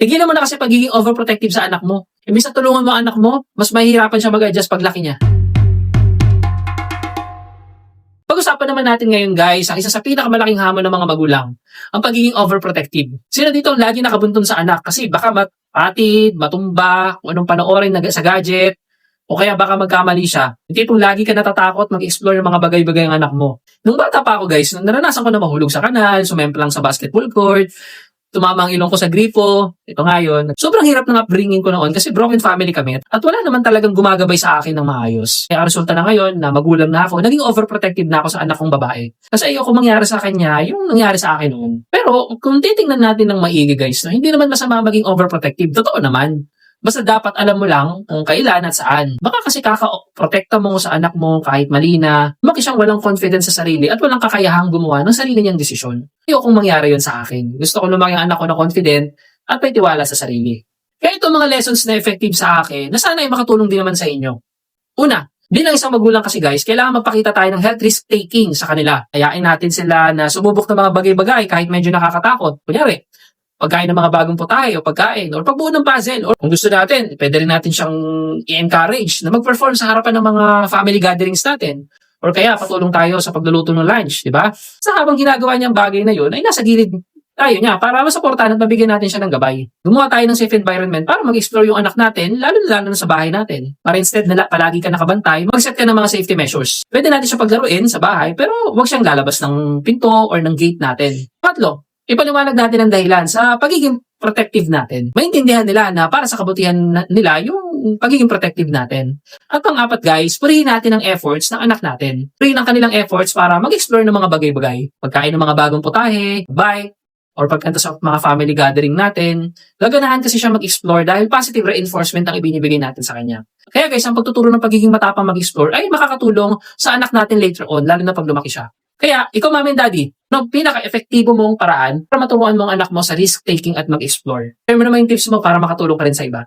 Tigilan mo na kasi pagiging overprotective sa anak mo. Imbis na tulungan mo ang anak mo, mas mahihirapan siya mag-adjust paglaki niya. Pag-usapan naman natin ngayon guys, ang isa sa pinakamalaking hamon ng mga magulang, ang pagiging overprotective. Sino dito ang lagi nakabuntun sa anak kasi baka mapatid, matumba, kung anong panoorin sa gadget, o kaya baka magkamali siya. Hindi itong lagi ka natatakot mag-explore ng mga bagay-bagay ng anak mo. Nung bata pa ako guys, naranasan ko na mahulog sa kanal, sumemplang sa basketball court, tumama ang ilong ko sa gripo, ito nga yun. Sobrang hirap ng upbringing ko noon kasi broken family kami at wala naman talagang gumagabay sa akin ng maayos. Kaya ang resulta na ngayon na magulang na ako, naging overprotective na ako sa anak kong babae. Kasi ayoko mangyari sa kanya yung nangyari sa akin noon. Pero kung titingnan natin ng maigi guys, no, hindi naman masama maging overprotective. Totoo naman. Basta dapat alam mo lang kung kailan at saan. Baka kasi kaka-protekta mo sa anak mo kahit mali na, lumaki siyang walang confidence sa sarili at walang kakayahang gumawa ng sarili niyang desisyon. Ayokong mangyari yun sa akin. Gusto ko lumaki ang anak ko na confident at may tiwala sa sarili. Kaya itong mga lessons na effective sa akin, na sana ay makatulong din naman sa inyo. Una, bilang isang magulang kasi guys, kailangan magpakita tayo ng health risk taking sa kanila. Ayain natin sila na sumubok ng mga bagay-bagay kahit medyo nakakatakot. Kunyari, pagkain ng mga bagong putahe o pagkain or pagbuo ng puzzle or kung gusto natin, pwede rin natin siyang i-encourage na mag-perform sa harapan ng mga family gatherings natin or kaya patulong tayo sa pagluluto ng lunch, di ba? Sa habang ginagawa niya ang bagay na yun, ay nasa gilid tayo niya para masuportahan at mabigyan natin siya ng gabay. Gumawa tayo ng safe environment para mag-explore yung anak natin, lalo na sa bahay natin. Para instead na palagi ka nakabantay, mag-set ka ng mga safety measures. Pwede natin siya paglaruin sa bahay pero huwag siyang lalabas ng pinto or ng gate natin. Patlo, ipaliwanag natin ang dahilan sa pagiging protective natin. Maintindihan nila na para sa kabutihan nila yung pagiging protective natin. At pang-apat guys, purihin natin ang efforts ng anak natin. Purihin ang kanilang efforts para mag-explore ng mga bagay-bagay. Pagkain ng mga bagong putahe, bike, or pagkanta sa mga family gathering natin. Gaganahan kasi siya mag-explore dahil positive reinforcement ang ibinibigay natin sa kanya. Kaya guys, ang pagtuturo ng pagiging matapang mag-explore ay makakatulong sa anak natin later on, lalo na pag lumaki siya. Kaya, ikaw mami and daddy, no, pinaka-efektibo mong paraan para maturuan mong anak mo sa risk-taking at mag-explore. Share mo naman yung tips mo para makatulong ka rin sa iba.